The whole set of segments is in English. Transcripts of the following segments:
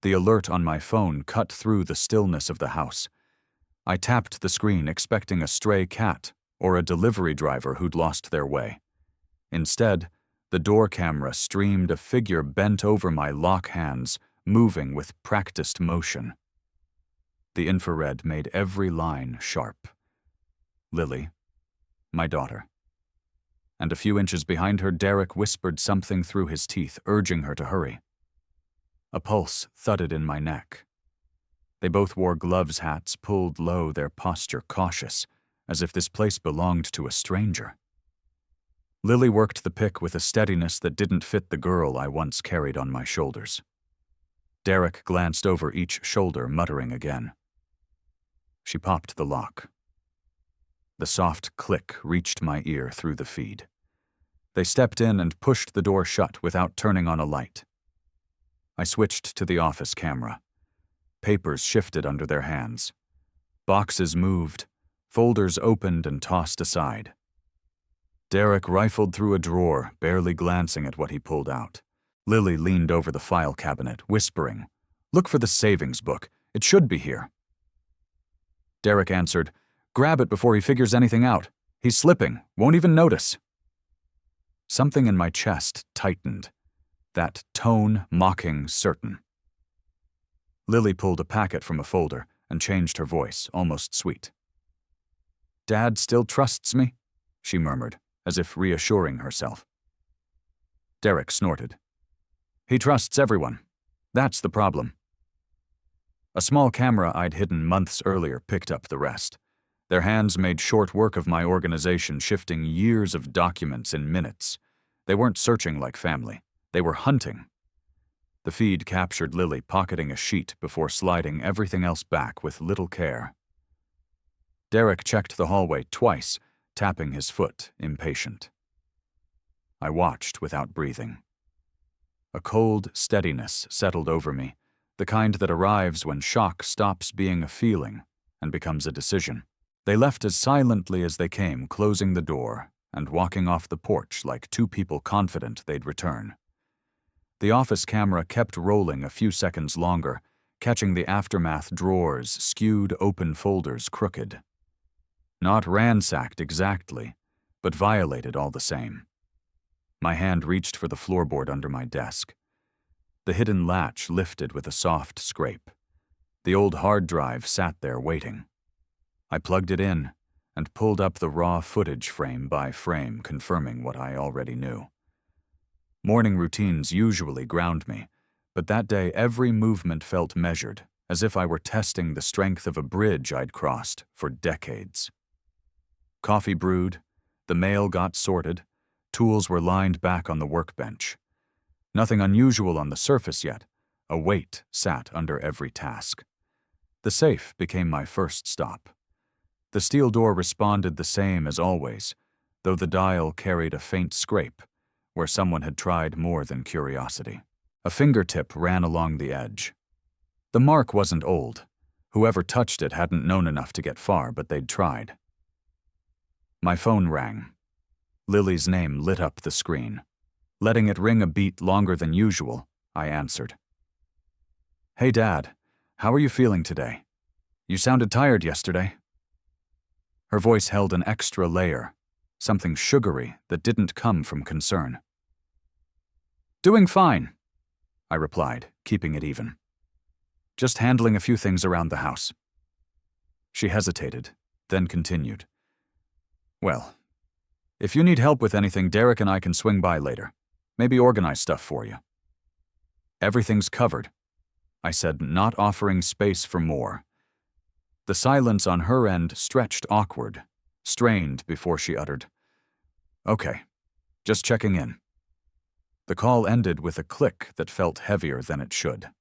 The alert on my phone cut through the stillness of the house. I tapped the screen expecting a stray cat or a delivery driver who'd lost their way. Instead, the door camera streamed a figure bent over my lock hands, moving with practiced motion. The infrared made every line sharp. Lily, my daughter. And a few inches behind her, Derek whispered something through his teeth, urging her to hurry. A pulse thudded in my neck. They both wore gloves hats pulled low, their posture cautious, as if this place belonged to a stranger. Lily worked the pick with a steadiness that didn't fit the girl I once carried on my shoulders. Derek glanced over each shoulder, muttering again. She popped the lock. The soft click reached my ear through the feed. They stepped in and pushed the door shut without turning on a light. I switched to the office camera. Papers shifted under their hands. Boxes moved, folders opened and tossed aside. Derek rifled through a drawer, barely glancing at what he pulled out. Lily leaned over the file cabinet, whispering, "Look for the savings book. It should be here." Derek answered, "Grab it before he figures anything out. He's slipping, won't even notice." Something in my chest tightened, that tone mocking certain. Lily pulled a packet from a folder and changed her voice, almost sweet. "Dad still trusts me," she murmured, as if reassuring herself. Derek snorted. "He trusts everyone. That's the problem." A small camera I'd hidden months earlier picked up the rest. Their hands made short work of my organization, shifting years of documents in minutes. They weren't searching like family. They were hunting. The feed captured Lily pocketing a sheet before sliding everything else back with little care. Derek checked the hallway twice, tapping his foot, impatient. I watched without breathing. A cold steadiness settled over me, the kind that arrives when shock stops being a feeling and becomes a decision. They left as silently as they came, closing the door and walking off the porch like two people confident they'd return. The office camera kept rolling a few seconds longer, catching the aftermath drawers, skewed open folders crooked. Not ransacked exactly, but violated all the same. My hand reached for the floorboard under my desk. The hidden latch lifted with a soft scrape. The old hard drive sat there waiting. I plugged it in and pulled up the raw footage frame by frame, confirming what I already knew. Morning routines usually ground me, but that day every movement felt measured, as if I were testing the strength of a bridge I'd crossed for decades. Coffee brewed, the mail got sorted, tools were lined back on the workbench. Nothing unusual on the surface yet, a weight sat under every task. The safe became my first stop. The steel door responded the same as always, though the dial carried a faint scrape, where someone had tried more than curiosity. A fingertip ran along the edge. The mark wasn't old. Whoever touched it hadn't known enough to get far, but they'd tried. My phone rang. Lily's name lit up the screen. Letting it ring a beat longer than usual, I answered. "Hey, Dad, how are you feeling today? You sounded tired yesterday." Her voice held an extra layer, something sugary that didn't come from concern. "Doing fine," I replied, keeping it even. "Just handling a few things around the house." She hesitated, then continued. "Well, if you need help with anything, Derek and I can swing by later. Maybe organize stuff for you." "Everything's covered," I said, not offering space for more. The silence on her end stretched awkward, strained before she uttered, "Okay, just checking in." The call ended with a click that felt heavier than it should.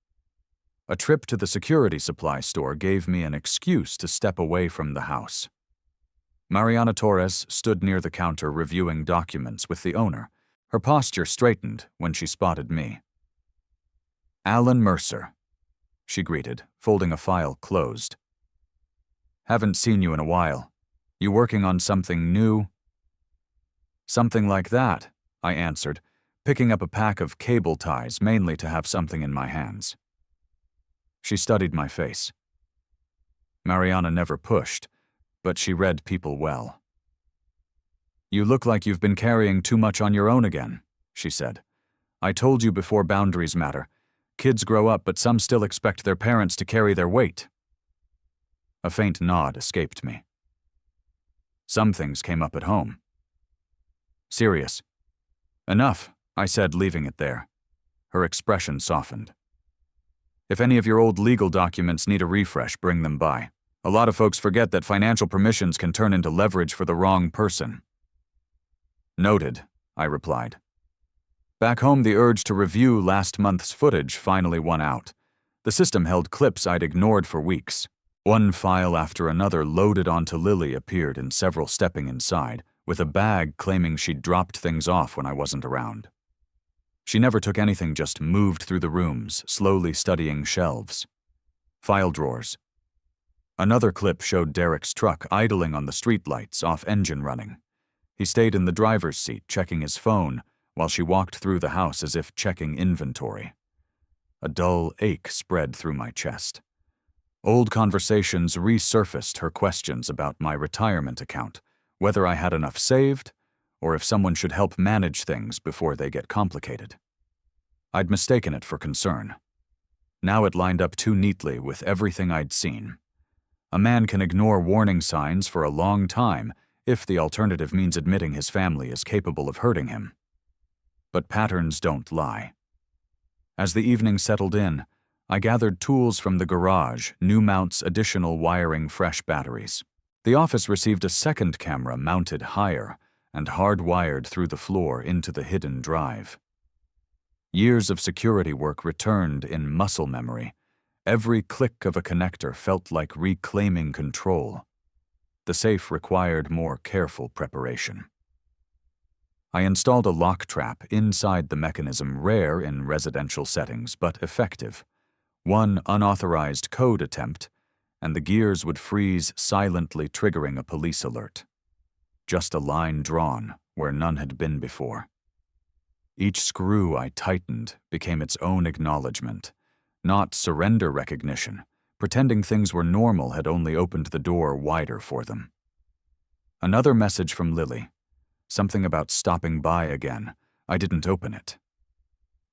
A trip to the security supply store gave me an excuse to step away from the house. Mariana Torres stood near the counter reviewing documents with the owner. Her posture straightened when she spotted me. "Alan Mercer," she greeted, folding a file closed. "Haven't seen you in a while. You working on something new?" "Something like that," I answered, picking up a pack of cable ties mainly to have something in my hands. She studied my face. Mariana never pushed, but she read people well. "You look like you've been carrying too much on your own again," she said. "I told you before, boundaries matter. Kids grow up, but some still expect their parents to carry their weight." A faint nod escaped me. "Some things came up at home." "Serious." "Enough," I said, leaving it there. Her expression softened. "If any of your old legal documents need a refresh, bring them by. A lot of folks forget that financial permissions can turn into leverage for the wrong person." "Noted," I replied. Back home, the urge to review last month's footage finally won out. The system held clips I'd ignored for weeks. One file after another loaded onto Lily appeared in several stepping inside, with a bag claiming she'd dropped things off when I wasn't around. She never took anything, just moved through the rooms, slowly studying shelves. File drawers. Another clip showed Derek's truck idling on the streetlights, off engine running. He stayed in the driver's seat, checking his phone, while she walked through the house as if checking inventory. A dull ache spread through my chest. Old conversations resurfaced her questions about my retirement account, whether I had enough saved, or if someone should help manage things before they get complicated. I'd mistaken it for concern. Now it lined up too neatly with everything I'd seen. A man can ignore warning signs for a long time if the alternative means admitting his family is capable of hurting him. But patterns don't lie. As the evening settled in, I gathered tools from the garage, new mounts, additional wiring, fresh batteries. The office received a second camera mounted higher and hardwired through the floor into the hidden drive. Years of security work returned in muscle memory. Every click of a connector felt like reclaiming control. The safe required more careful preparation. I installed a lock trap inside the mechanism, rare in residential settings, but effective. One unauthorized code attempt, and the gears would freeze, silently triggering a police alert. Just a line drawn where none had been before. Each screw I tightened became its own acknowledgement, not surrender recognition. Pretending things were normal had only opened the door wider for them. Another message from Lily. Something about stopping by again. I didn't open it.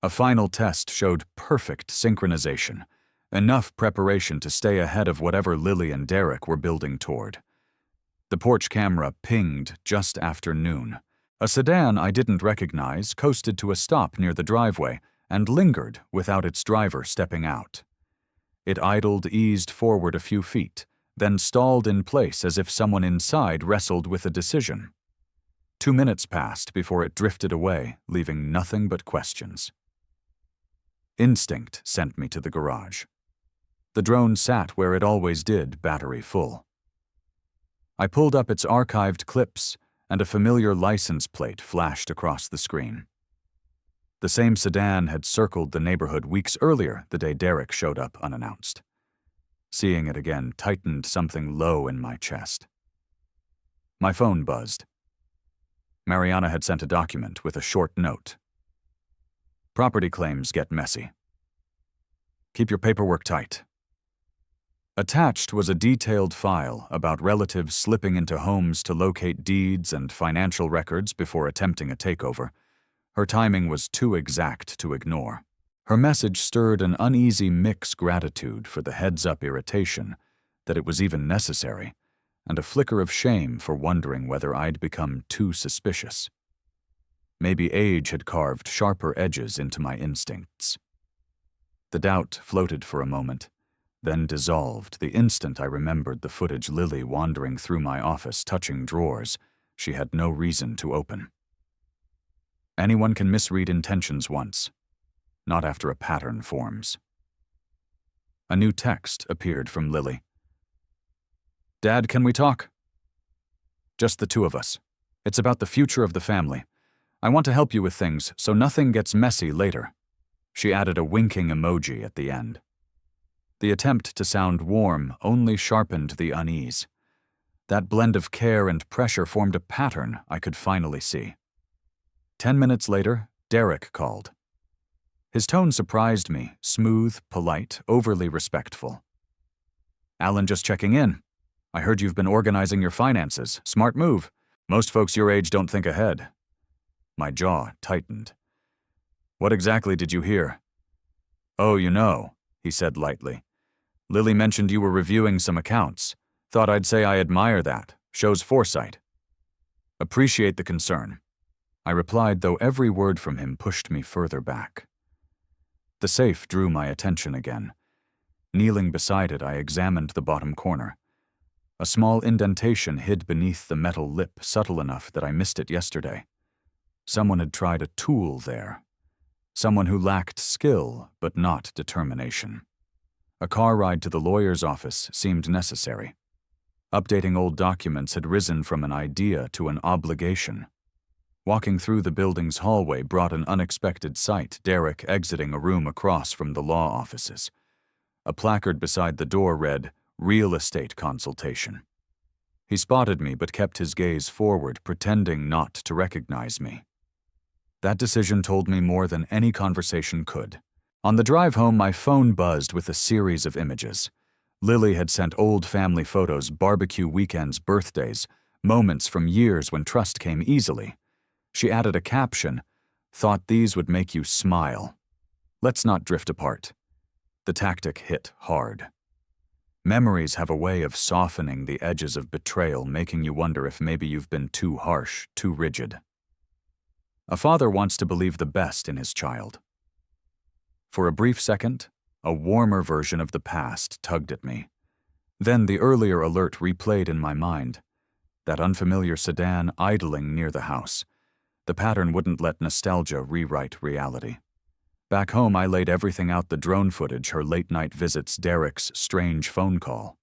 A final test showed perfect synchronization, enough preparation to stay ahead of whatever Lily and Derek were building toward. The porch camera pinged just after noon. A sedan I didn't recognize coasted to a stop near the driveway and lingered without its driver stepping out. It idled, eased forward a few feet, then stalled in place as if someone inside wrestled with a decision. 2 minutes passed before it drifted away, leaving nothing but questions. Instinct sent me to the garage. The drone sat where it always did, battery full. I pulled up its archived clips, and a familiar license plate flashed across the screen. The same sedan had circled the neighborhood weeks earlier, the day Derek showed up unannounced. Seeing it again tightened something low in my chest. My phone buzzed. Mariana had sent a document with a short note. "Property claims get messy. Keep your paperwork tight." Attached was a detailed file about relatives slipping into homes to locate deeds and financial records before attempting a takeover. Her timing was too exact to ignore. Her message stirred an uneasy mixed gratitude for the heads-up irritation that it was even necessary, and a flicker of shame for wondering whether I'd become too suspicious. Maybe age had carved sharper edges into my instincts. The doubt floated for a moment, then dissolved the instant I remembered the footage Lily wandering through my office, touching drawers she had no reason to open. Anyone can misread intentions once, not after a pattern forms. A new text appeared from Lily. "Dad, can we talk?" "Just the two of us. It's about the future of the family. I want to help you with things so nothing gets messy later." She added a winking emoji at the end. The attempt to sound warm only sharpened the unease. That blend of care and pressure formed a pattern I could finally see. 10 minutes later, Derek called. His tone surprised me, smooth, polite, overly respectful. "Alan, just checking in. I heard you've been organizing your finances. Smart move. Most folks your age don't think ahead." My jaw tightened. "What exactly did you hear?" "Oh, he said lightly. "Lily mentioned you were reviewing some accounts. Thought I'd say I admire that. Shows foresight." "Appreciate the concern," I replied, though every word from him pushed me further back. The safe drew my attention again. Kneeling beside it, I examined the bottom corner. A small indentation hid beneath the metal lip, subtle enough that I missed it yesterday. Someone had tried a tool there. Someone who lacked skill, but not determination. A car ride to the lawyer's office seemed necessary. Updating old documents had risen from an idea to an obligation. Walking through the building's hallway brought an unexpected sight: Derek exiting a room across from the law offices. A placard beside the door read, "Real Estate Consultation." He spotted me but kept his gaze forward, pretending not to recognize me. That decision told me more than any conversation could. On the drive home, my phone buzzed with a series of images. Lily had sent old family photos, barbecue weekends, birthdays, moments from years when trust came easily. She added a caption, "Thought these would make you smile. Let's not drift apart." The tactic hit hard. Memories have a way of softening the edges of betrayal, making you wonder if maybe you've been too harsh, too rigid. A father wants to believe the best in his child. For a brief second, a warmer version of the past tugged at me. Then the earlier alert replayed in my mind. That unfamiliar sedan idling near the house. The pattern wouldn't let nostalgia rewrite reality. Back home, I laid everything out: the drone footage, her late-night visits, Derek's strange phone call.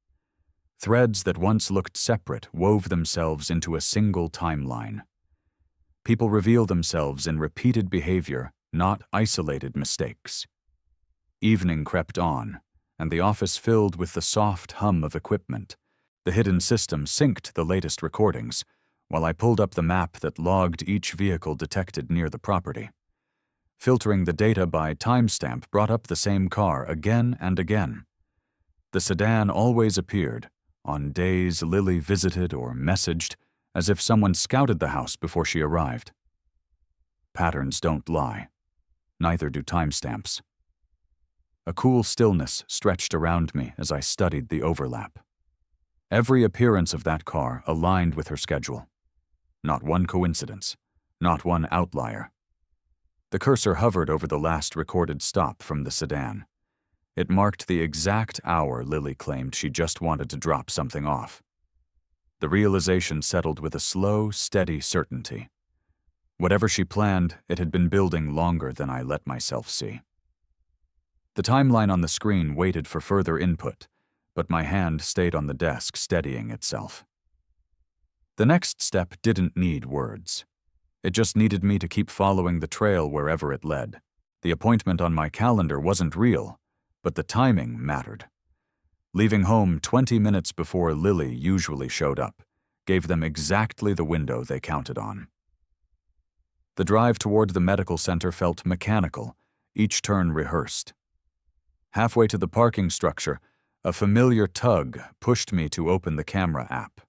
Threads that once looked separate wove themselves into a single timeline. People reveal themselves in repeated behavior, not isolated mistakes. Evening crept on, and the office filled with the soft hum of equipment. The hidden system synced the latest recordings, while I pulled up the map that logged each vehicle detected near the property. Filtering the data by timestamp brought up the same car again and again. The sedan always appeared, on days Lily visited or messaged, as if someone scouted the house before she arrived. Patterns don't lie. Neither do timestamps. A cool stillness stretched around me as I studied the overlap. Every appearance of that car aligned with her schedule. Not one coincidence, not one outlier. The cursor hovered over the last recorded stop from the sedan. It marked the exact hour Lily claimed she just wanted to drop something off. The realization settled with a slow, steady certainty. Whatever she planned, it had been building longer than I let myself see. The timeline on the screen waited for further input, but my hand stayed on the desk, steadying itself. The next step didn't need words. It just needed me to keep following the trail wherever it led. The appointment on my calendar wasn't real, but the timing mattered. Leaving home 20 minutes before Lily usually showed up gave them exactly the window they counted on. The drive toward the medical center felt mechanical, each turn rehearsed. Halfway to the parking structure, a familiar tug pushed me to open the camera app.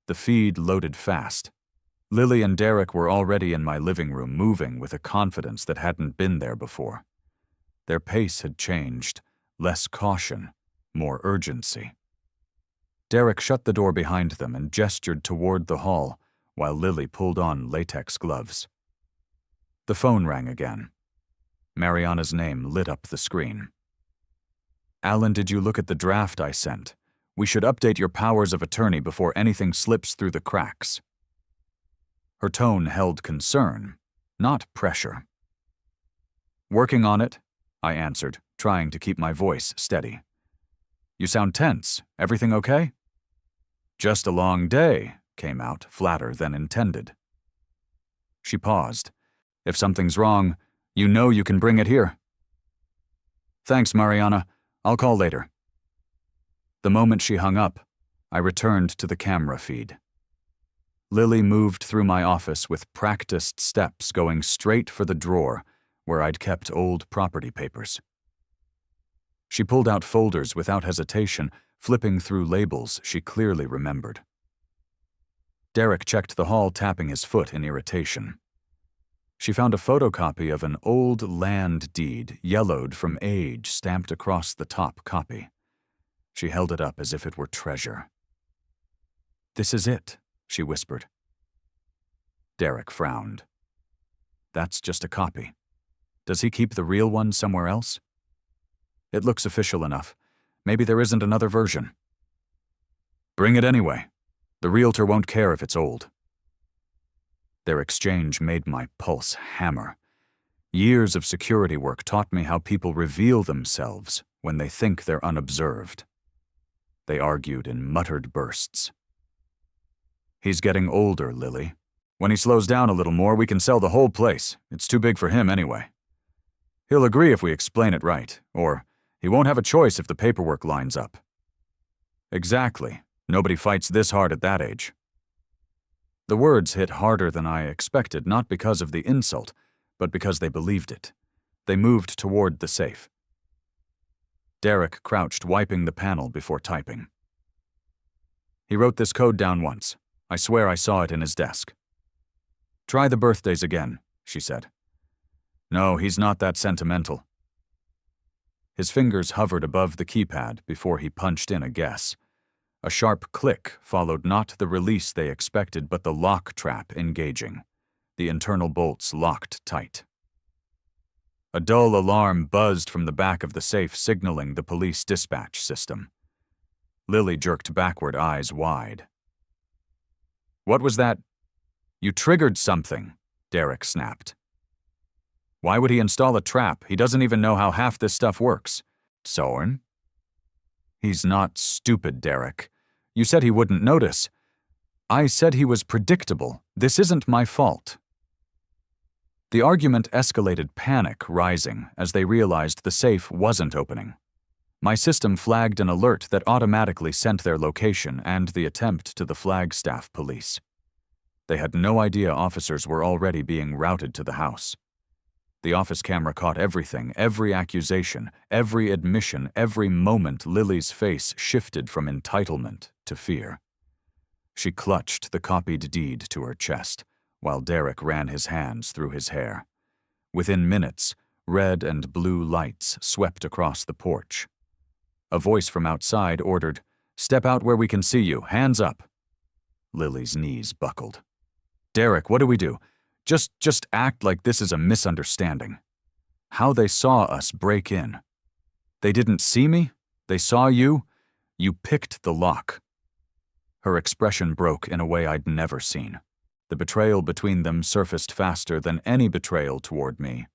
The feed loaded fast. Lily and Derek were already in my living room, moving with a confidence that hadn't been there before. Their pace had changed, less caution, more urgency. Derek shut the door behind them and gestured toward the hall, while Lily pulled on latex gloves. The phone rang again. Mariana's name lit up the screen. "Alan, did you look at the draft I sent? We should update your powers of attorney before anything slips through the cracks." Her tone held concern, not pressure. "Working on it," I answered, trying to keep my voice steady. "You sound tense. Everything okay?" "Just a long day," came out, flatter than intended. She paused. "If something's wrong, you know you can bring it here." "Thanks, Mariana. I'll call later." The moment she hung up, I returned to the camera feed. Lily moved through my office with practiced steps, going straight for the drawer where I'd kept old property papers. She pulled out folders without hesitation, flipping through labels she clearly remembered. Derek checked the hall, tapping his foot in irritation. She found a photocopy of an old land deed, yellowed from age, stamped across the top copy. She held it up as if it were treasure. "This is it," she whispered. Derek frowned. "That's just a copy. Does he keep the real one somewhere else?" "It looks official enough. Maybe there isn't another version." "Bring it anyway. The realtor won't care if it's old." Their exchange made my pulse hammer. Years of security work taught me how people reveal themselves when they think they're unobserved. They argued in muttered bursts. "He's getting older, Lily. When he slows down a little more, we can sell the whole place. It's too big for him anyway. He'll agree if we explain it right, or he won't have a choice if the paperwork lines up." "Exactly. Nobody fights this hard at that age." The words hit harder than I expected, not because of the insult, but because they believed it. They moved toward the safe. Derek crouched, wiping the panel before typing. "He wrote this code down once. I swear I saw it in his desk." "Try the birthdays again," she said. "No, he's not that sentimental." His fingers hovered above the keypad before he punched in a guess. A sharp click followed not the release they expected, but the lock trap engaging. The internal bolts locked tight. A dull alarm buzzed from the back of the safe, signaling the police dispatch system. Lily jerked backward, eyes wide. "What was that?" "You triggered something," Derek snapped. "Why would he install a trap? He doesn't even know how half this stuff works." "Soren?" "He's not stupid, Derek. You said he wouldn't notice." "I said he was predictable. This isn't my fault." The argument escalated, panic rising as they realized the safe wasn't opening. My system flagged an alert that automatically sent their location and the attempt to the Flagstaff police. They had no idea officers were already being routed to the house. The office camera caught everything, every accusation, every admission, every moment Lily's face shifted from entitlement to fear. She clutched the copied deed to her chest, while Derek ran his hands through his hair. Within minutes, red and blue lights swept across the porch. A voice from outside ordered, "Step out where we can see you, hands up." Lily's knees buckled. "Derek, what do we do? Just act like this is a misunderstanding." How they saw us break in. "They didn't see me? They saw you? You picked the lock." Her expression broke in a way I'd never seen. The betrayal between them surfaced faster than any betrayal toward me.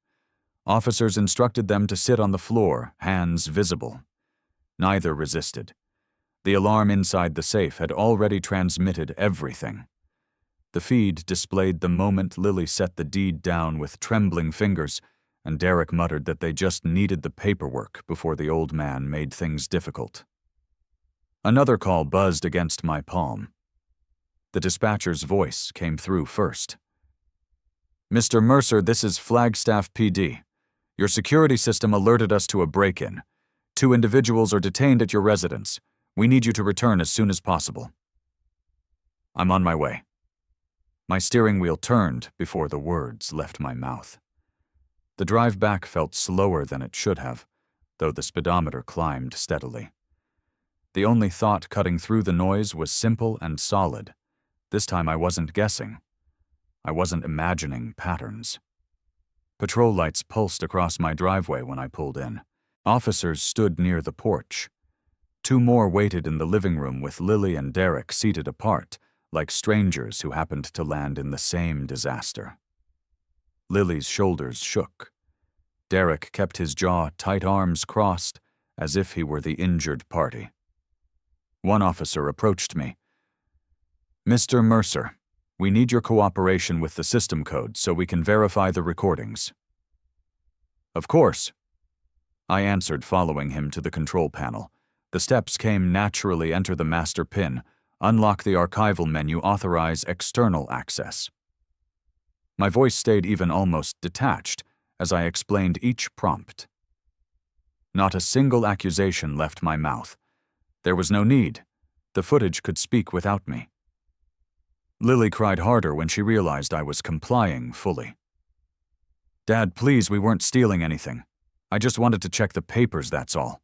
Officers instructed them to sit on the floor, hands visible. Neither resisted. The alarm inside the safe had already transmitted everything. The feed displayed the moment Lily set the deed down with trembling fingers, and Derek muttered that they just needed the paperwork before the old man made things difficult. Another call buzzed against my palm. The dispatcher's voice came through first. "Mr. Mercer, this is Flagstaff PD. Your security system alerted us to a break-in. 2 individuals are detained at your residence. We need you to return as soon as possible." "I'm on my way." My steering wheel turned before the words left my mouth. The drive back felt slower than it should have, though the speedometer climbed steadily. The only thought cutting through the noise was simple and solid. This time I wasn't guessing. I wasn't imagining patterns. Patrol lights pulsed across my driveway when I pulled in. Officers stood near the porch. 2 more waited in the living room with Lily and Derek seated apart, like strangers who happened to land in the same disaster. Lily's shoulders shook. Derek kept his jaw, tight arms crossed, as if he were the injured party. One officer approached me. "Mr. Mercer, we need your cooperation with the system code so we can verify the recordings." "Of course." I answered, following him to the control panel. The steps came naturally. Enter the master PIN. Unlock the archival menu, authorize external access. My voice stayed even almost detached, as I explained each prompt. Not a single accusation left my mouth. There was no need. The footage could speak without me. Lily cried harder when she realized I was complying fully. "Dad, please, we weren't stealing anything. I just wanted to check the papers, that's all."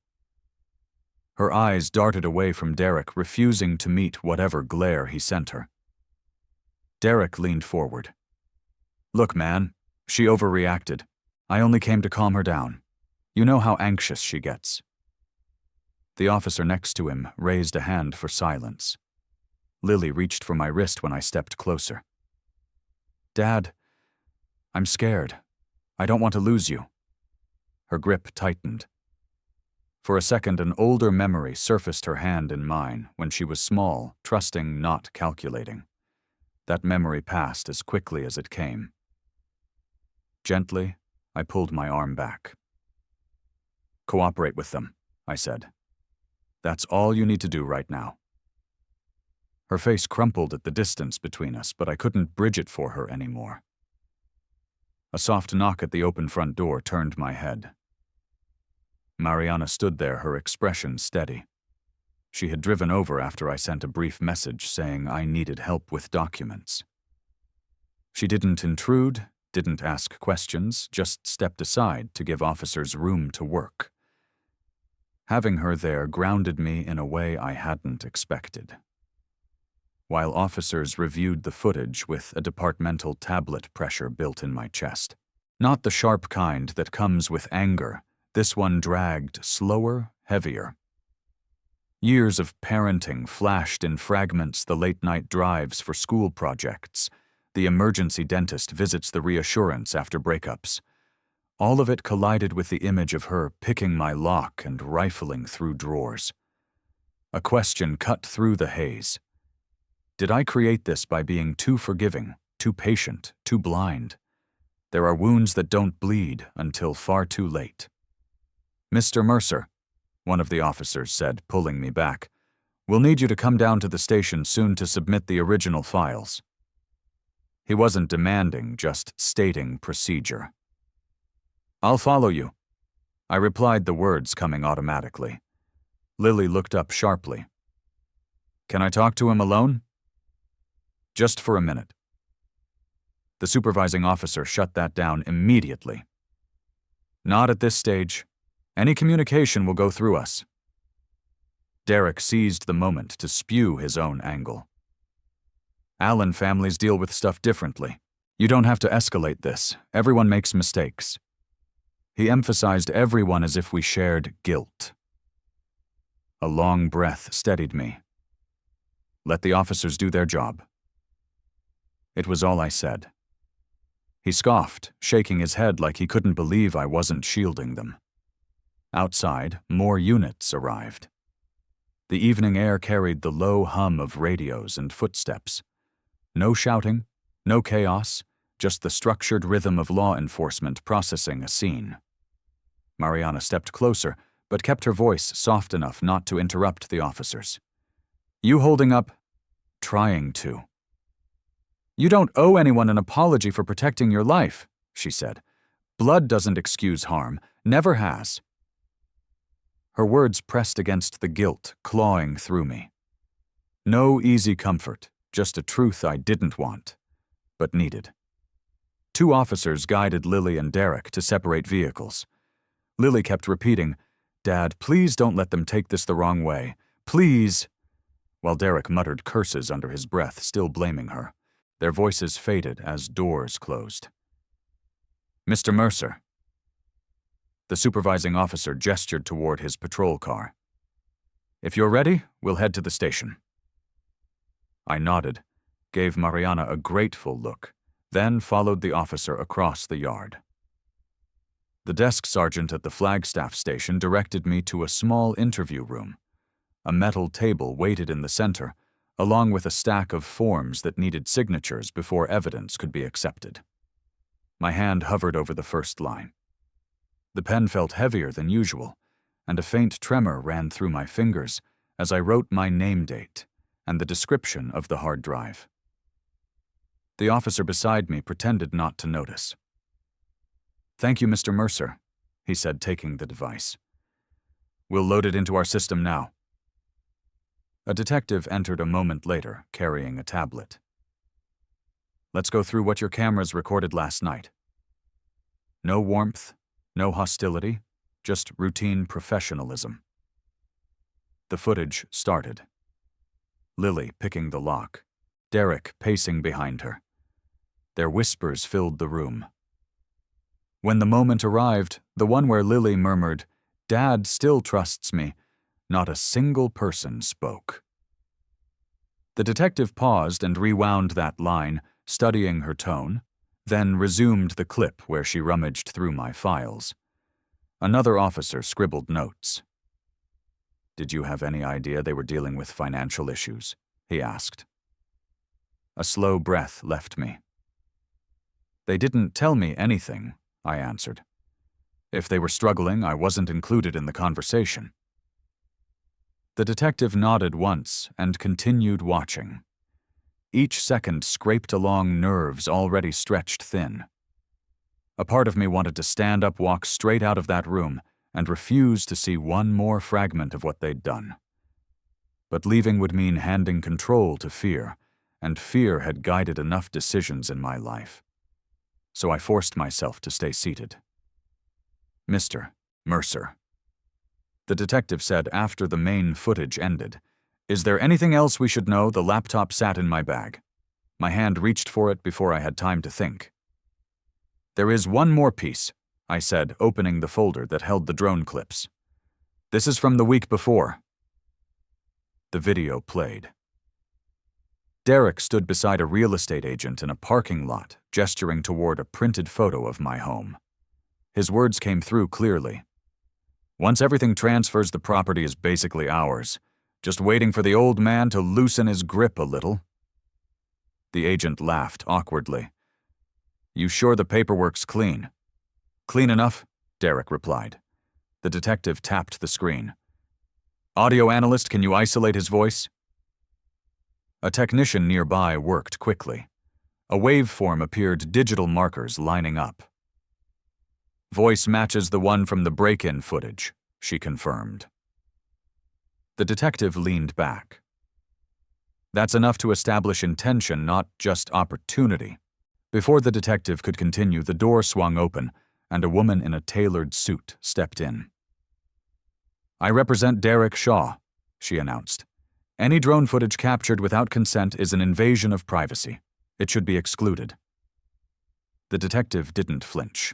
Her eyes darted away from Derek, refusing to meet whatever glare he sent her. Derek leaned forward. "Look, man, she overreacted. I only came to calm her down. You know how anxious she gets." The officer next to him raised a hand for silence. Lily reached for my wrist when I stepped closer. "Dad, I'm scared. I don't want to lose you." Her grip tightened. For a second, an older memory surfaced her hand in mine when she was small, trusting, not calculating. That memory passed as quickly as it came. Gently, I pulled my arm back. "Cooperate with them," I said. "That's all you need to do right now." Her face crumpled at the distance between us, but I couldn't bridge it for her anymore. A soft knock at the open front door turned my head. Mariana stood there, her expression steady. She had driven over after I sent a brief message saying I needed help with documents. She didn't intrude, didn't ask questions, just stepped aside to give officers room to work. Having her there grounded me in a way I hadn't expected. While officers reviewed the footage with a departmental tablet pressure built in my chest. Not the sharp kind that comes with anger, this one dragged slower, heavier. Years of parenting flashed in fragments: the late-night drives for school projects, the emergency dentist visits, the reassurance after breakups. All of it collided with the image of her picking my lock and rifling through drawers. A question cut through the haze. Did I create this by being too forgiving, too patient, too blind? There are wounds that don't bleed until far too late. "Mr. Mercer," one of the officers said, pulling me back, "we'll need you to come down to the station soon to submit the original files." He wasn't demanding, just stating procedure. "I'll follow you," I replied, the words coming automatically. Lily looked up sharply. "Can I talk to him alone?" "Just for a minute." The supervising officer shut that down immediately. "Not at this stage. Any communication will go through us." Derek seized the moment to spew his own angle. "Allen families deal with stuff differently. You don't have to escalate this. Everyone makes mistakes." He emphasized everyone as if we shared guilt. A long breath steadied me. "Let the officers do their job." It was all I said. He scoffed, shaking his head like he couldn't believe I wasn't shielding them. Outside, more units arrived. The evening air carried the low hum of radios and footsteps. No shouting, no chaos, just the structured rhythm of law enforcement processing a scene. Mariana stepped closer, but kept her voice soft enough not to interrupt the officers. "You holding up?" "Trying to." "You don't owe anyone an apology for protecting your life," she said. "Blood doesn't excuse harm, never has." Her words pressed against the guilt, clawing through me. No easy comfort, just a truth I didn't want, but needed. 2 officers guided Lily and Derek to separate vehicles. Lily kept repeating, "Dad, please don't let them take this the wrong way. Please," while Derek muttered curses under his breath, still blaming her. Their voices faded as doors closed. "Mr. Mercer." The supervising officer gestured toward his patrol car. "If you're ready, we'll head to the station." I nodded, gave Mariana a grateful look, then followed the officer across the yard. The desk sergeant at the Flagstaff station directed me to a small interview room. A metal table waited in the center, along with a stack of forms that needed signatures before evidence could be accepted. My hand hovered over the first line. The pen felt heavier than usual, and a faint tremor ran through my fingers as I wrote my name date and the description of the hard drive. The officer beside me pretended not to notice. Thank you, Mr. Mercer, he said, taking the device. We'll load it into our system now. A detective entered a moment later, carrying a tablet. Let's go through what your cameras recorded last night. No warmth, no hostility, just routine professionalism. The footage started. Lily picking the lock, Derek pacing behind her. Their whispers filled the room. When the moment arrived, the one where Lily murmured, "Dad still trusts me," not a single person spoke. The detective paused and rewound that line, studying her tone, then resumed the clip where she rummaged through my files. Another officer scribbled notes. "Did you have any idea they were dealing with financial issues?" he asked. A slow breath left me. "They didn't tell me anything," I answered. "If they were struggling, I wasn't included in the conversation." The detective nodded once and continued watching. Each second scraped along nerves already stretched thin. A part of me wanted to stand up, walk straight out of that room, and refuse to see one more fragment of what they'd done. But leaving would mean handing control to fear, and fear had guided enough decisions in my life. So I forced myself to stay seated. "Mr. Mercer," the detective said after the main footage ended, "is there anything else we should know? The laptop sat in my bag. My hand reached for it before I had time to think." "There is one more piece," I said, opening the folder that held the drone clips. "This is from the week before." The video played. Derek stood beside a real estate agent in a parking lot, gesturing toward a printed photo of my home. His words came through clearly. "Once everything transfers, the property is basically ours. Just waiting for the old man to loosen his grip a little." The agent laughed awkwardly. "You sure the paperwork's clean?" "Clean enough," Derek replied. The detective tapped the screen. "Audio analyst, can you isolate his voice?" A technician nearby worked quickly. A waveform appeared, digital markers lining up. "Voice matches the one from the break-in footage," she confirmed. The detective leaned back. "That's enough to establish intention, not just opportunity." Before the detective could continue, the door swung open, and a woman in a tailored suit stepped in. "I represent Derek Shaw," she announced. "Any drone footage captured without consent is an invasion of privacy. It should be excluded." The detective didn't flinch.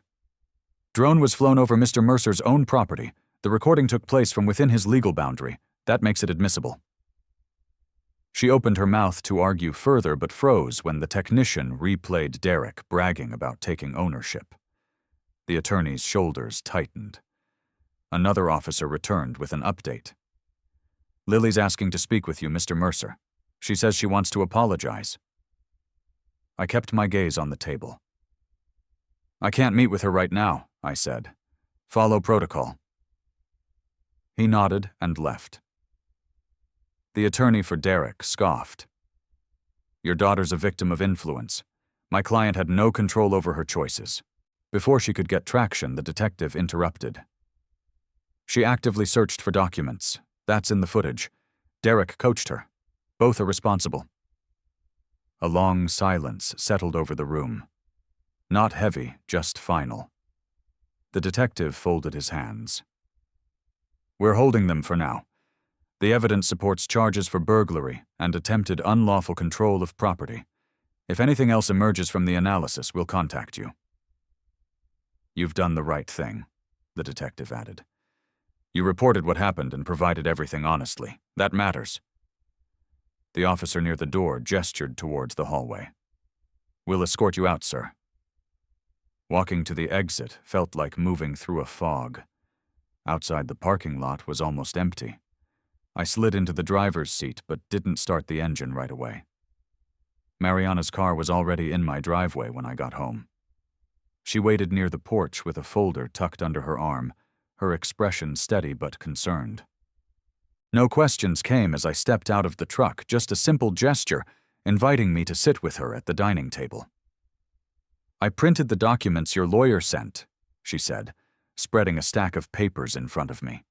"Drone was flown over Mr. Mercer's own property. The recording took place from within his legal boundary. That makes it admissible." She opened her mouth to argue further but froze when the technician replayed Derek bragging about taking ownership. The attorney's shoulders tightened. Another officer returned with an update. "Lily's asking to speak with you, Mr. Mercer. She says she wants to apologize." I kept my gaze on the table. "I can't meet with her right now," I said. "Follow protocol." He nodded and left. The attorney for Derek scoffed. "Your daughter's a victim of influence. My client had no control over her choices." Before she could get traction, the detective interrupted. "She actively searched for documents. That's in the footage. Derek coached her. Both are responsible." A long silence settled over the room. Not heavy, just final. The detective folded his hands. "We're holding them for now. The evidence supports charges for burglary and attempted unlawful control of property. If anything else emerges from the analysis, we'll contact you." "You've done the right thing," the detective added. "You reported what happened and provided everything honestly. That matters." The officer near the door gestured towards the hallway. "We'll escort you out, sir." Walking to the exit felt like moving through a fog. Outside the parking lot was almost empty. I slid into the driver's seat but didn't start the engine right away. Mariana's car was already in my driveway when I got home. She waited near the porch with a folder tucked under her arm, her expression steady but concerned. No questions came as I stepped out of the truck, just a simple gesture inviting me to sit with her at the dining table. "I printed the documents your lawyer sent," she said, spreading a stack of papers in front of me.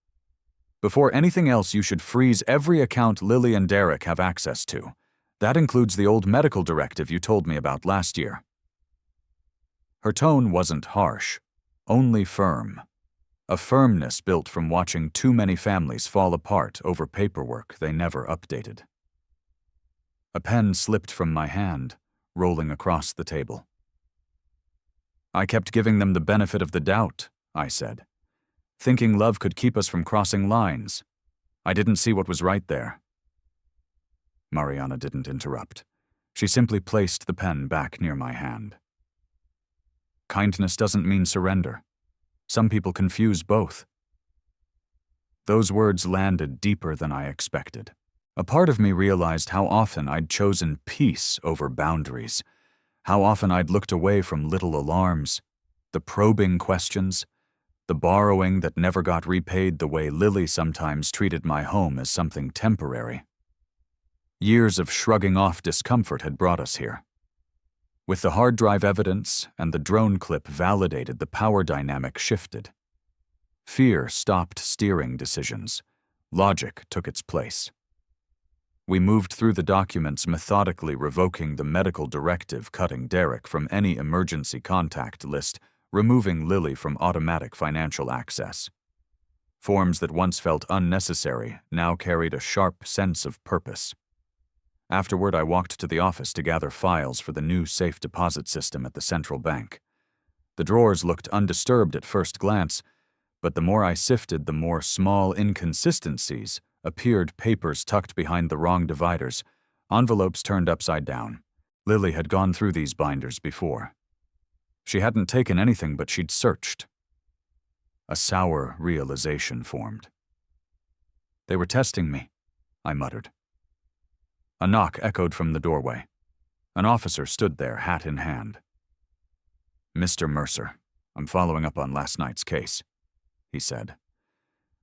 Before anything else, you should freeze every account Lily and Derek have access to. That includes the old medical directive you told me about last year. Her tone wasn't harsh, only firm. A firmness built from watching too many families fall apart over paperwork they never updated. A pen slipped from my hand, rolling across the table. I kept giving them the benefit of the doubt, I said, thinking love could keep us from crossing lines. I didn't see what was right there. Mariana didn't interrupt. She simply placed the pen back near my hand. Kindness doesn't mean surrender. Some people confuse both. Those words landed deeper than I expected. A part of me realized how often I'd chosen peace over boundaries, how often I'd looked away from little alarms, the probing questions, the borrowing that never got repaid the way Lily sometimes treated my home as something temporary. Years of shrugging off discomfort had brought us here. With the hard drive evidence and the drone clip validated, the power dynamic shifted. Fear stopped steering decisions. Logic took its place. We moved through the documents, methodically revoking the medical directive, cutting Derek from any emergency contact list, removing Lily from automatic financial access. Forms that once felt unnecessary now carried a sharp sense of purpose. Afterward, I walked to the office to gather files for the new safe deposit system at the central bank. The drawers looked undisturbed at first glance, but the more I sifted, the more small inconsistencies appeared: papers tucked behind the wrong dividers, envelopes turned upside down. Lily had gone through these binders before. She hadn't taken anything, but she'd searched. A sour realization formed. They were testing me, I muttered. A knock echoed from the doorway. An officer stood there, hat in hand. "Mr. Mercer, I'm following up on last night's case," he said.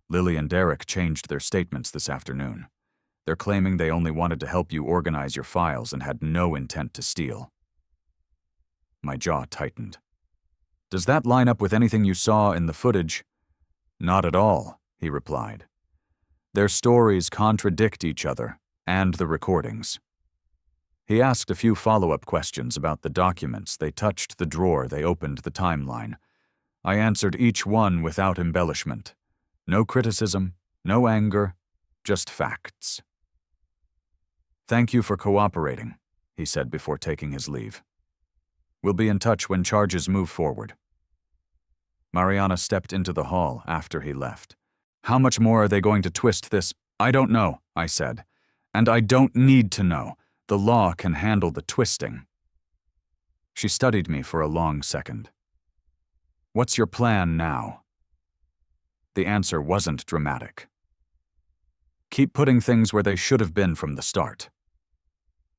"Lily and Derek changed their statements this afternoon. They're claiming they only wanted to help you organize your files and had no intent to steal." My jaw tightened. "Does that line up with anything you saw in the footage?" "Not at all," he replied. "Their stories contradict each other, and the recordings." He asked a few follow-up questions about the documents. They touched the drawer, they opened the timeline. I answered each one without embellishment. No criticism, no anger, just facts. "Thank you for cooperating," he said before taking his leave. "We'll be in touch when charges move forward." Mariana stepped into the hall after he left. "How much more are they going to twist this?" "I don't know," I said. "And I don't need to know. The law can handle the twisting." She studied me for a long second. "What's your plan now?" The answer wasn't dramatic. "Keep putting things where they should have been from the start."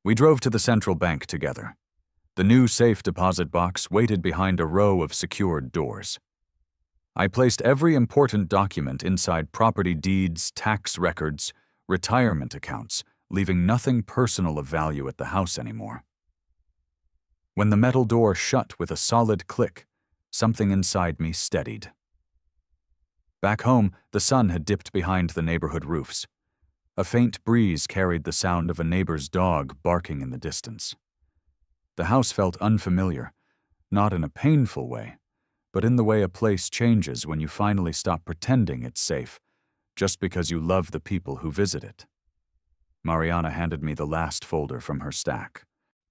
We drove to the central bank together. The new safe deposit box waited behind a row of secured doors. I placed every important document inside: property deeds, tax records, retirement accounts, leaving nothing personal of value at the house anymore. When the metal door shut with a solid click, something inside me steadied. Back home, the sun had dipped behind the neighborhood roofs. A faint breeze carried the sound of a neighbor's dog barking in the distance. The house felt unfamiliar, not in a painful way, but in the way a place changes when you finally stop pretending it's safe, just because you love the people who visit it. Mariana handed me the last folder from her stack.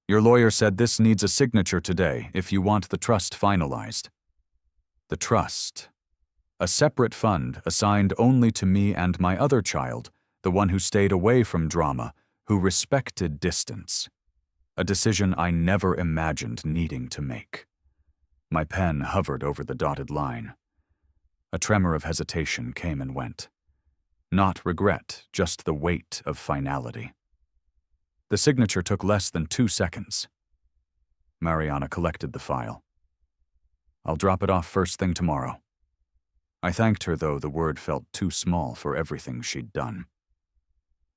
"Your lawyer said this needs a signature today if you want the trust finalized." The trust. A separate fund assigned only to me and my other child, the one who stayed away from drama, who respected distance. A decision I never imagined needing to make. My pen hovered over the dotted line. A tremor of hesitation came and went. Not regret, just the weight of finality. The signature took less than 2 seconds. Mariana collected the file. "I'll drop it off first thing tomorrow." I thanked her, though the word felt too small for everything she'd done.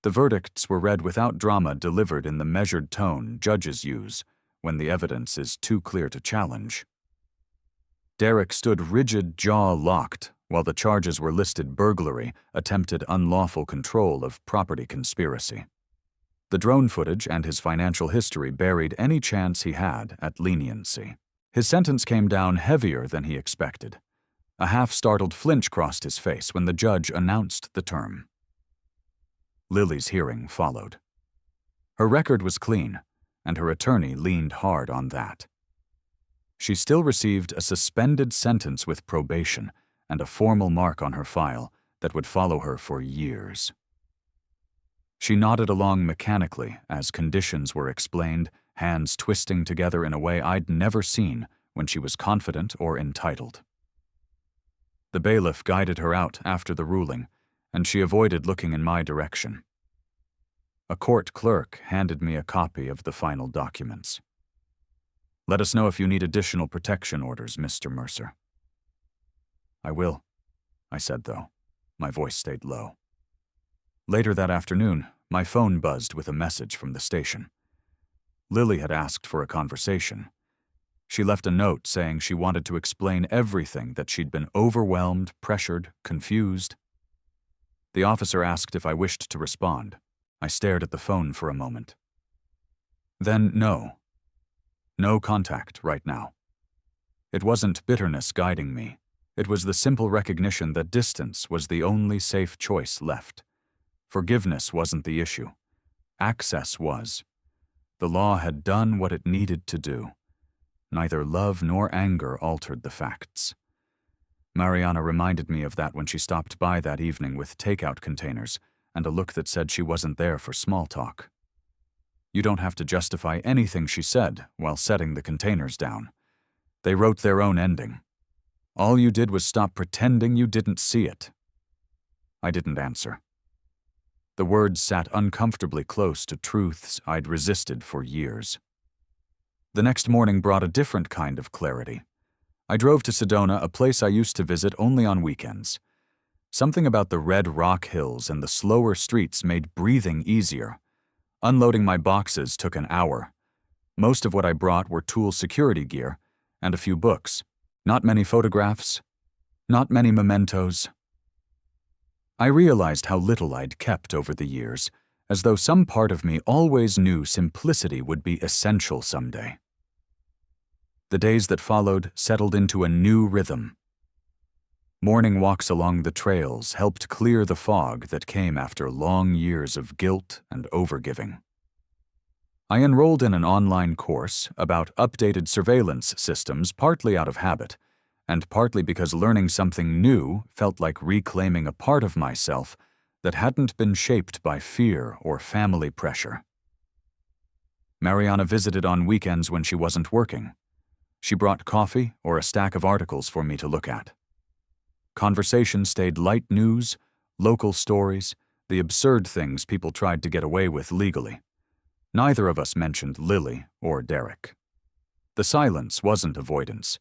The verdicts were read without drama, delivered in the measured tone judges use when the evidence is too clear to challenge. Derek stood rigid, jaw locked, while the charges were listed burglary, attempted unlawful control of property conspiracy. The drone footage and his financial history buried any chance he had at leniency. His sentence came down heavier than he expected. A half-startled flinch crossed his face when the judge announced the term. Lily's hearing followed. Her record was clean, and her attorney leaned hard on that. She still received a suspended sentence with probation and a formal mark on her file that would follow her for years. She nodded along mechanically as conditions were explained, hands twisting together in a way I'd never seen when she was confident or entitled. The bailiff guided her out after the ruling, and she avoided looking in my direction. A court clerk handed me a copy of the final documents. "Let us know if you need additional protection orders, Mr. Mercer." "I will," I said, though. My voice stayed low. Later that afternoon, my phone buzzed with a message from the station. Lily had asked for a conversation. She left a note saying she wanted to explain everything, that she'd been overwhelmed, pressured, confused. The officer asked if I wished to respond. I stared at the phone for a moment. Then no. No contact right now. It wasn't bitterness guiding me. It was the simple recognition that distance was the only safe choice left. Forgiveness wasn't the issue. Access was. The law had done what it needed to do. Neither love nor anger altered the facts. Mariana reminded me of that when she stopped by that evening with takeout containers and a look that said she wasn't there for small talk. You don't have to justify anything she said while setting the containers down. They wrote their own ending. All you did was stop pretending you didn't see it. I didn't answer. The words sat uncomfortably close to truths I'd resisted for years. The next morning brought a different kind of clarity. I drove to Sedona, a place I used to visit only on weekends. Something about the red rock hills and the slower streets made breathing easier. Unloading my boxes took an hour. Most of what I brought were tool security gear and a few books. Not many photographs, not many mementos. I realized how little I'd kept over the years, as though some part of me always knew simplicity would be essential someday. The days that followed settled into a new rhythm. Morning walks along the trails helped clear the fog that came after long years of guilt and overgiving. I enrolled in an online course about updated surveillance systems, partly out of habit, and partly because learning something new felt like reclaiming a part of myself that hadn't been shaped by fear or family pressure. Mariana visited on weekends when she wasn't working. She brought coffee or a stack of articles for me to look at. Conversation stayed light news, local stories, the absurd things people tried to get away with legally. Neither of us mentioned Lily or Derek. The silence wasn't avoidance.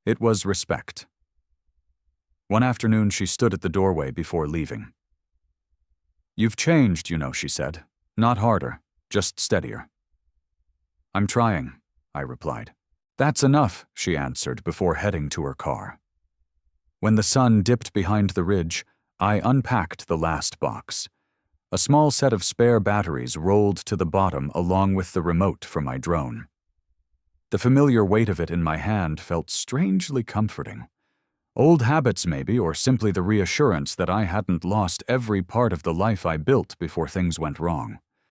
It was respect. One afternoon, she stood at the doorway before leaving. "You've changed, you know," she said. "Not harder, just steadier." "I'm trying," I replied. "That's enough," she answered before heading to her car. When the sun dipped behind the ridge, I unpacked the last box. A small set of spare batteries rolled to the bottom along with the remote for my drone. The familiar weight of it in my hand felt strangely comforting. Old habits maybe, or simply the reassurance that I hadn't lost every part of the life I built before things went wrong.